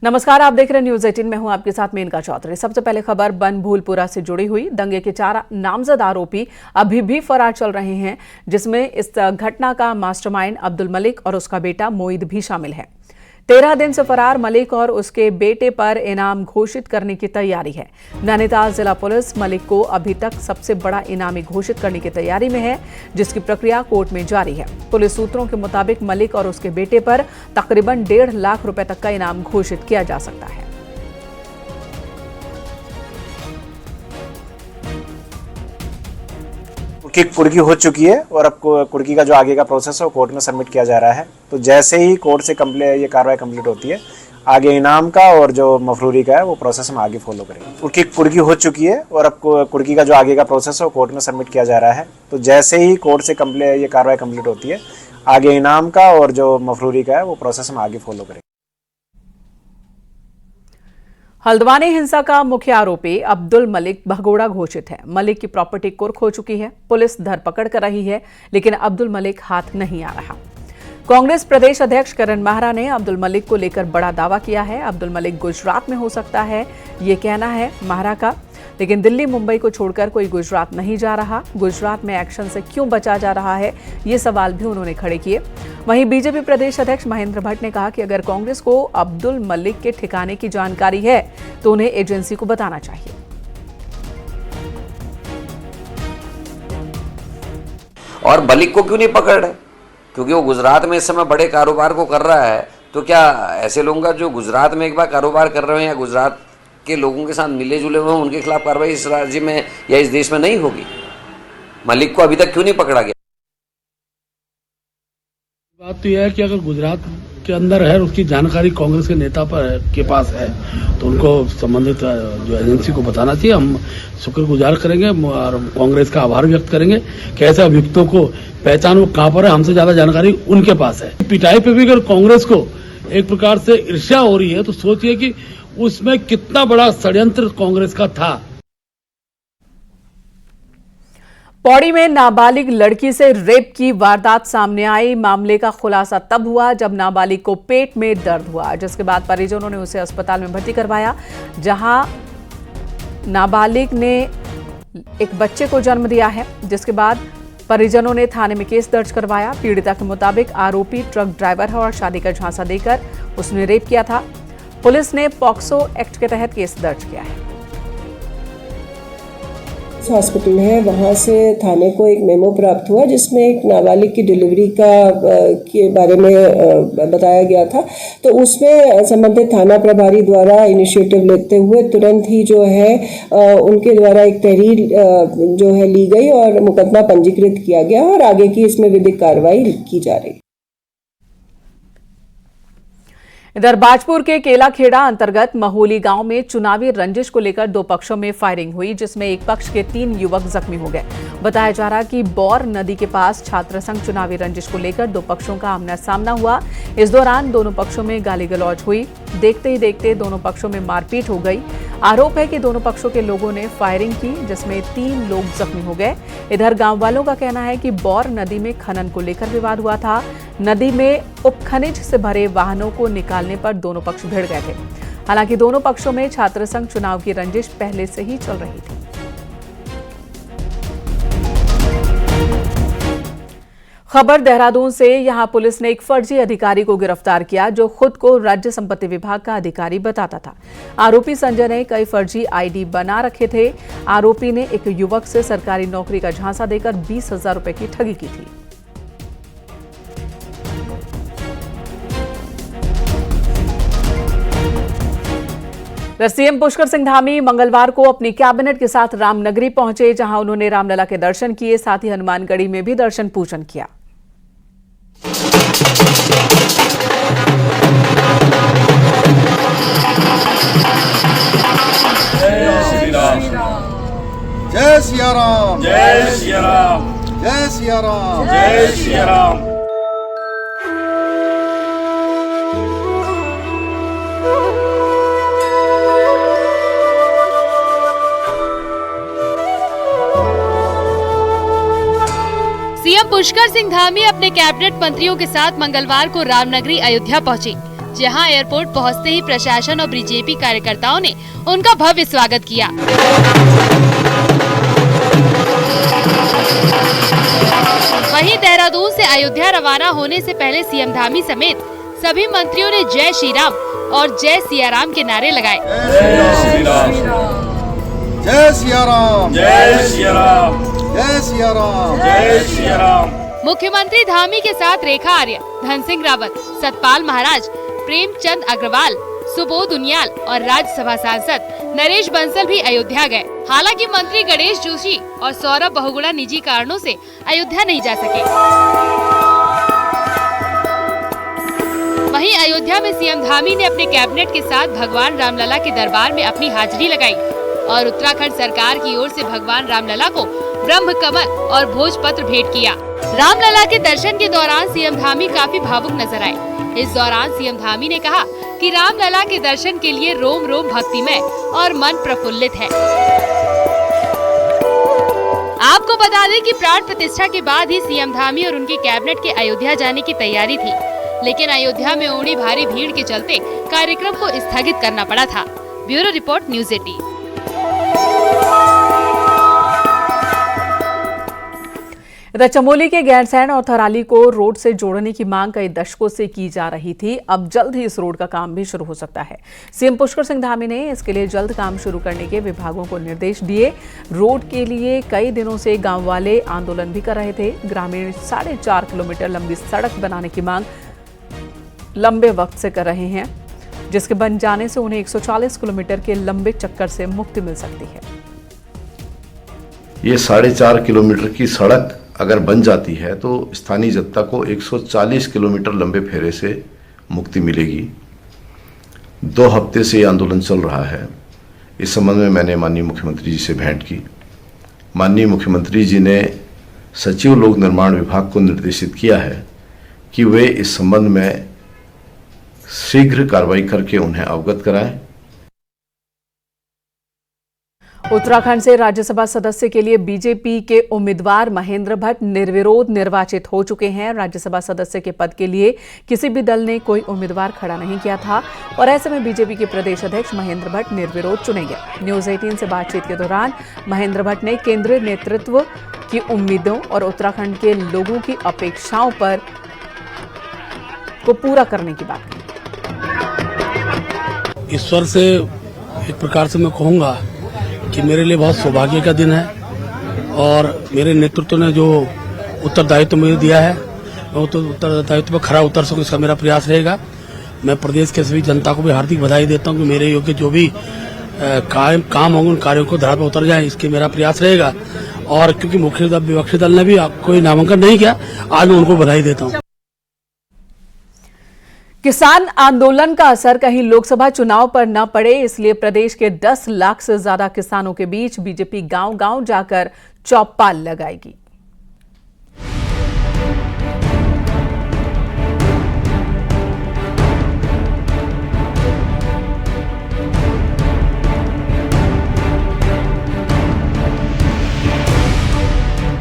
नमस्कार, आप देख रहे हैं न्यूज 18 में हूं आपके साथ मेनका चौधरी। सबसे पहले खबर बनभूलपुरा से जुड़ी हुई। दंगे के 4 नामजद आरोपी अभी भी फरार चल रहे हैं, जिसमें इस घटना का मास्टरमाइंड अब्दुल मलिक और उसका बेटा मोईद भी शामिल है। 13 दिन से फरार मलिक और उसके बेटे पर इनाम घोषित करने की तैयारी है। नैनीताल जिला पुलिस मलिक को अभी तक सबसे बड़ा इनामी घोषित करने की तैयारी में है, जिसकी प्रक्रिया कोर्ट में जारी है। पुलिस सूत्रों के मुताबिक मलिक और उसके बेटे पर तकरीबन 1.5 लाख रुपए तक का इनाम घोषित किया जा सकता है। कुर्की हो चुकी है और अब कुर्की का जो आगे का प्रोसेस है वो कोर्ट में सबमिट किया जा रहा है। तो जैसे ही कोर्ट से ये कार्रवाई कंप्लीट होती है, आगे इनाम का और जो मफरूरी का है वो प्रोसेस हम आगे फॉलो करेंगे। कुर्की हो चुकी है और अब कुर्की का जो आगे का प्रोसेस है वो कोर्ट में सबमिट किया जा रहा है। तो जैसे ही कोर्ट से ये कार्रवाई कंप्लीट होती है, आगे इनाम का और जो मफरूरी का है वो प्रोसेस हम आगे फॉलो करेंगे। हल्द्वानी हिंसा का मुख्य आरोपी अब्दुल मलिक भगोड़ा घोषित है। मलिक की प्रॉपर्टी कुर्क हो चुकी है। पुलिस धरपकड़ कर रही है, लेकिन अब्दुल मलिक हाथ नहीं आ रहा। कांग्रेस प्रदेश अध्यक्ष करण माहरा ने अब्दुल मलिक को लेकर बड़ा दावा किया है। अब्दुल मलिक गुजरात में हो सकता है, ये कहना है माहरा का, लेकिन दिल्ली मुंबई को छोड़कर कोई गुजरात नहीं जा रहा। गुजरात में एक्शन से क्यों बचा जा रहा है, ये सवाल भी उन्होंने खड़े किए। वहीं बीजेपी प्रदेश अध्यक्ष महेंद्र भट्ट ने कहा कि अगर कांग्रेस को अब्दुल मलिक के ठिकाने की जानकारी है तो उन्हें एजेंसी को बताना चाहिए। और मलिक को क्यों नहीं पकड़ रहे? क्योंकि वो गुजरात में इस समय बड़े कारोबार को कर रहा है। तो क्या ऐसे लोगों का जो गुजरात में एक बार कारोबार कर रहे हैं या गुजरात के लोगों के साथ मिले जुले हुए हैं, उनके खिलाफ कार्रवाई इस राज्य में या इस देश में नहीं होगी? मलिक को अभी तक क्यों नहीं पकड़ा गया? बात तो यह है कि अगर गुजरात के अंदर है, उसकी जानकारी कांग्रेस के नेता के पास है, तो उनको संबंधित जो एजेंसी को बताना चाहिए। हम शुक्रगुजार करेंगे और कांग्रेस का आभार व्यक्त करेंगे कि ऐसे अभियुक्तों को पहचान वो कहां पर है, हमसे ज्यादा जानकारी उनके पास है। पिटाई पे भी अगर कांग्रेस को एक प्रकार से ईर्ष्या हो रही है, तो सोचिए कि उसमें कितना बड़ा षड्यंत्र कांग्रेस का था। पौड़ी में नाबालिग लड़की से रेप की वारदात सामने आई। मामले का खुलासा तब हुआ जब नाबालिग को पेट में दर्द हुआ, जिसके बाद परिजनों ने उसे अस्पताल में भर्ती करवाया, जहां नाबालिग ने एक बच्चे को जन्म दिया है। जिसके बाद परिजनों ने थाने में केस दर्ज करवाया। पीड़िता के मुताबिक आरोपी ट्रक ड्राइवर है और शादी का झांसा देकर उसने रेप किया था। पुलिस ने पॉक्सो एक्ट के तहत केस दर्ज किया है। हॉस्पिटल है, वहाँ से थाने को एक मेमो प्राप्त हुआ जिसमें एक नाबालिग की डिलीवरी के बारे में बताया गया था। तो उसमें संबंधित थाना प्रभारी द्वारा इनिशिएटिव लेते हुए तुरंत ही जो है उनके द्वारा एक तहरीर जो है ली गई और मुकदमा पंजीकृत किया गया और आगे की इसमें विधिक कार्रवाई की जा रही। इधर बाजपुर के केलाखेड़ा अंतर्गत महोली गांव में चुनावी रंजिश को लेकर 2 पक्षों में फायरिंग हुई, जिसमें एक पक्ष के 3 युवक जख्मी हो गए। बताया जा रहा कि बौर नदी के पास छात्र संघ चुनावी रंजिश को लेकर 2 पक्षों का आमना सामना हुआ। इस दौरान दोनों पक्षों में गाली गलौज हुई। देखते ही देखते दोनों पक्षों में मारपीट हो गई। आरोप है कि दोनों पक्षों के लोगों ने फायरिंग की, जिसमें 3 लोग जख्मी हो गए। इधर गांव वालों का कहना है कि बौर नदी में खनन को लेकर विवाद हुआ था। नदी में उपखनिज से भरे वाहनों को निकालने पर दोनों पक्ष भिड़ गए थे। हालांकि दोनों पक्षों में छात्र संघ चुनाव की रंजिश पहले से ही चल रही थी। खबर देहरादून से। यहां पुलिस ने एक फर्जी अधिकारी को गिरफ्तार किया, जो खुद को राज्य संपत्ति विभाग का अधिकारी बताता था। आरोपी संजय ने कई फर्जी आईडी बना रखे थे। आरोपी ने एक युवक से सरकारी नौकरी का झांसा देकर 20,000 रुपए की ठगी की थी। सीएम पुष्कर सिंह धामी मंगलवार को अपनी कैबिनेट के साथ रामनगरी पहुंचे, जहां उन्होंने रामलला के दर्शन किए। साथ ही हनुमानगढ़ी में भी दर्शन पूजन किया। जय सिया राम, जय सिया राम, जय सिया राम, जय सिया राम। सीएम पुष्कर सिंह धामी अपने कैबिनेट मंत्रियों के साथ मंगलवार को रामनगरी अयोध्या पहुंचे। जहां एयरपोर्ट पहुंचते ही प्रशासन और बीजेपी कार्यकर्ताओं ने उनका भव्य स्वागत किया। वहीं देहरादून से अयोध्या रवाना होने से पहले सीएम धामी समेत सभी मंत्रियों ने जय श्री राम और जय सिया राम के नारे लगाए। जय सिया राम, जय सिया राम, जय सिया राम, जय सिया राम। मुख्यमंत्री धामी के साथ रेखा आर्य, धन सिंह रावत, सतपाल महाराज, प्रेमचंद अग्रवाल, सुबोध उनियाल और राज्यसभा सांसद नरेश बंसल भी अयोध्या गए। हालांकि मंत्री गणेश जोशी और सौरभ बहुगुणा निजी कारणों से अयोध्या नहीं जा सके। वहीं अयोध्या में सीएम धामी ने अपने कैबिनेट के साथ भगवान रामलला के दरबार में अपनी हाजिरी लगाई और उत्तराखंड सरकार की ओर से भगवान रामलला को ब्रह्म कमल और भोजपत्र भेंट किया। रामलला के दर्शन के दौरान सीएम धामी काफी भावुक नजर आए। इस दौरान सीएम धामी ने कहा कि रामलला के दर्शन के लिए रोम रोम भक्तिमय और मन प्रफुल्लित है। आपको बता दें कि प्राण प्रतिष्ठा के बाद ही सीएम धामी और उनके कैबिनेट के अयोध्या जाने की तैयारी थी, लेकिन अयोध्या में उमड़ी भारी भीड़ के चलते कार्यक्रम को स्थगित करना पड़ा था। Bureau report, news 18। इधर चमोली के गैरसैंण और थराली को रोड से जोड़ने की मांग कई दशकों से की जा रही थी। अब जल्द ही इस रोड का काम भी शुरू हो सकता है। सीएम पुष्कर सिंह धामी ने इसके लिए जल्द काम शुरू करने के विभागों को निर्देश दिए। रोड के लिए कई दिनों से गांव वाले आंदोलन भी कर रहे थे। ग्रामीण 4.5 किलोमीटर लंबी सड़क बनाने की मांग लंबे वक्त से कर रहे हैं, जिसके बन जाने से उन्हें 140 किलोमीटर के लंबे चक्कर से मुक्ति मिल सकती है। ये 4.5 किलोमीटर की सड़क अगर बन जाती है तो स्थानीय जनता को 140 किलोमीटर लंबे फेरे से मुक्ति मिलेगी। 2 हफ्ते से ये आंदोलन चल रहा है। इस संबंध में मैंने माननीय मुख्यमंत्री जी से भेंट की। माननीय मुख्यमंत्री जी ने सचिव लोक निर्माण विभाग को निर्देशित किया है कि वे इस संबंध में शीघ्र कार्रवाई करके उन्हें अवगत कराएं। उत्तराखंड से राज्यसभा सदस्य के लिए बीजेपी के उम्मीदवार महेंद्र भट्ट निर्विरोध निर्वाचित हो चुके हैं। राज्यसभा सदस्य के पद के लिए किसी भी दल ने कोई उम्मीदवार खड़ा नहीं किया था और ऐसे में बीजेपी के प्रदेश अध्यक्ष महेंद्र भट्ट निर्विरोध चुने गए। न्यूज़ 18 से बातचीत के दौरान महेंद्र भट्ट ने केंद्रीय नेतृत्व की उम्मीदों और उत्तराखंड के लोगों की अपेक्षाओं को पूरा करने की बात की। ईश्वर से एक प्रकार से मैं कहूँगा कि मेरे लिए बहुत सौभाग्य का दिन है और मेरे नेतृत्व ने जो उत्तरदायित्व मुझे दिया है मैं उत्तरदायित्व पर खरा उतर सकूं, इसका मेरा प्रयास रहेगा। मैं प्रदेश के सभी जनता को भी हार्दिक बधाई देता हूं कि मेरे योग्य जो भी काम होंगे उन कार्यों को धरा पर उतर जाए, इसके मेरा प्रयास रहेगा। और क्योंकि मुख्य विपक्षी दल ने भी कोई नामांकन नहीं किया, आज मैं उनको बधाई देता हूँ। किसान आंदोलन का असर कहीं लोकसभा चुनाव पर न पड़े, इसलिए प्रदेश के 10 लाख से ज्यादा किसानों के बीच बीजेपी गांव-गांव जाकर चौपाल लगाएगी।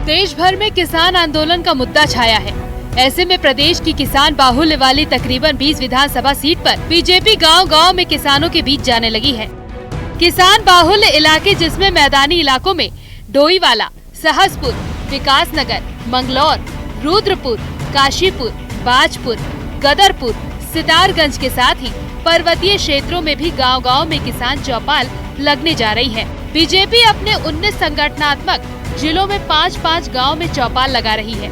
देश भर में किसान आंदोलन का मुद्दा छाया है। ऐसे में प्रदेश की किसान बाहुल्य वाली तकरीबन 20 विधानसभा सीट पर बीजेपी गांव-गांव में किसानों के बीच जाने लगी है। किसान बाहुल्य इलाके जिसमें मैदानी इलाकों में डोईवाला, सहसपुर, विकासनगर, मंगलौर, रुद्रपुर, काशीपुर, बाजपुर, गदरपुर, सितारगंज के साथ ही पर्वतीय क्षेत्रों में भी गांव-गांव में किसान चौपाल लगने जा रही है। बीजेपी अपने 19 संगठनात्मक जिलों में 5-5 गाँव में चौपाल लगा रही है,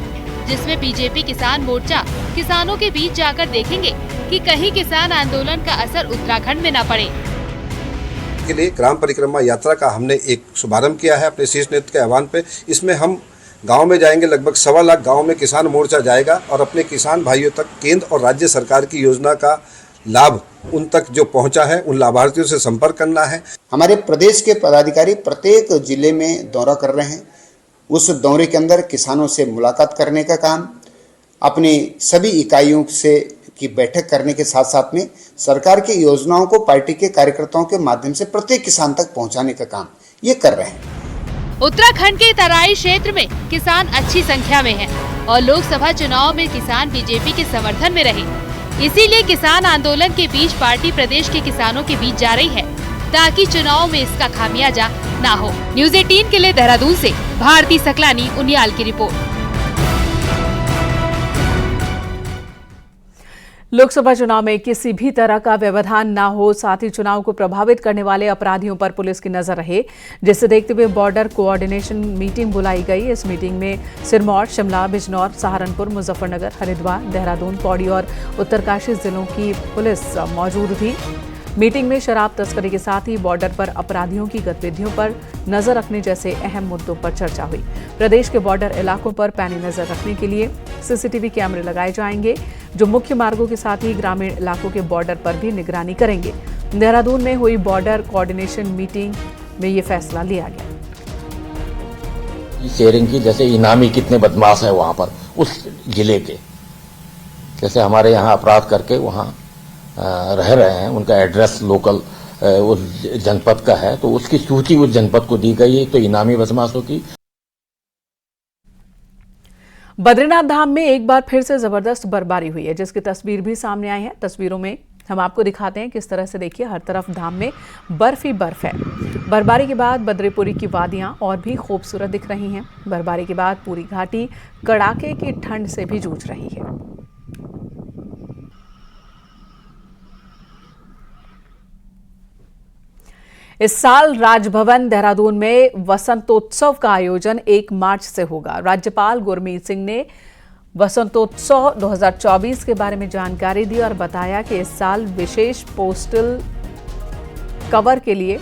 जिसमें बीजेपी किसान मोर्चा किसानों के बीच जाकर देखेंगे कि कहीं किसान आंदोलन का असर उत्तराखंड में न पड़े। के लिए ग्राम परिक्रमा यात्रा का हमने एक शुभारंभ किया है अपने शीर्ष नेतृत्व के आह्वान पे। इसमें हम गांव में जाएंगे, लगभग 1.25 लाख गांव में किसान मोर्चा जाएगा और अपने किसान भाइयों तक केंद्र और राज्य सरकार की योजना का लाभ उन तक जो पहुंचा है उन लाभार्थियों से संपर्क करना है। हमारे प्रदेश के पदाधिकारी प्रत्येक जिले में दौरा कर रहे हैं। उस दौरे के अंदर किसानों से मुलाकात करने का काम, अपनी सभी इकाइयों से की बैठक करने के साथ साथ में सरकार की योजनाओं को पार्टी के कार्यकर्ताओं के माध्यम से प्रत्येक किसान तक पहुंचाने का काम ये कर रहे हैं। उत्तराखंड के तराई क्षेत्र में किसान अच्छी संख्या में हैं और लोकसभा चुनाव में किसान बीजेपी के समर्थन में रहे। इसीलिए किसान आंदोलन के बीच पार्टी प्रदेश के किसानों के बीच जा रही है ताकि चुनाव में इसका खामियाजा ना हो। न्यूज़ 18 के लिए देहरादून से भारती सकलानी उनियाल की रिपोर्ट। लोकसभा चुनाव में किसी भी तरह का व्यवधान ना हो, साथ ही चुनाव को प्रभावित करने वाले अपराधियों पर पुलिस की नजर रहे, जिसे देखते हुए बॉर्डर कोऑर्डिनेशन मीटिंग बुलाई गई। इस मीटिंग में सिरमौर, शिमला, बिजनौर, सहारनपुर, मुजफ्फरनगर, हरिद्वार, देहरादून, पौड़ी और उत्तरकाशी जिलों की पुलिस मौजूद थी। मीटिंग में शराब तस्करी के साथ ही बॉर्डर पर अपराधियों की गतिविधियों पर नजर रखने जैसे अहम मुद्दों पर चर्चा हुई। प्रदेश के बॉर्डर इलाकों पर पैनी नजर रखने के लिए सीसीटीवी कैमरे लगाए जाएंगे, जो मुख्य मार्गों के साथ ही ग्रामीण इलाकों के बॉर्डर पर भी निगरानी करेंगे। देहरादून में हुई बॉर्डर कोऑर्डिनेशन मीटिंग में ये फैसला लिया गया। शेयरिंग की, जैसे इनामी कितने बदमाश है वहां पर उस जिले के, जैसे हमारे यहाँ अपराध करके वहाँ रह रहे हैं, उनका एड्रेस लोकल उस जनपद का है, तो उसकी सूची उस जनपद को दी गई है, तो इनामी बदमाशों की। बद्रीनाथ धाम में एक बार फिर से जबरदस्त बर्फबारी हुई है, जिसकी तस्वीर भी सामने आई है। तस्वीरों में हम आपको दिखाते हैं किस तरह से, देखिए, हर तरफ धाम में बर्फ ही बर्फ है। बर्फबारी के बाद बद्रीपुरी की वादियां और भी खूबसूरत दिख रही हैं। बर्फबारी के बाद पूरी घाटी कड़ाके की ठंड से भी जूझ रही है। इस साल राजभवन देहरादून में वसंतोत्सव का आयोजन 1 मार्च से होगा। राज्यपाल गुरमीत सिंह ने वसंतोत्सव 2024 के बारे में जानकारी दी और बताया कि इस साल विशेष पोस्टल कवर के लिए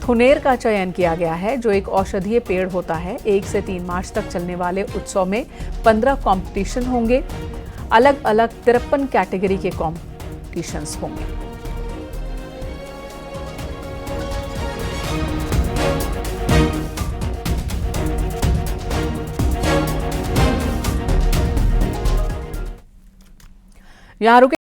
थुनेर का चयन किया गया है, जो एक औषधीय पेड़ होता है। 1 से 3 मार्च तक चलने वाले उत्सव में 15 कॉम्पिटिशन होंगे। अलग अलग 53 कैटेगरी के कॉम्पिटिशन्स होंगे। यहाँ रुके।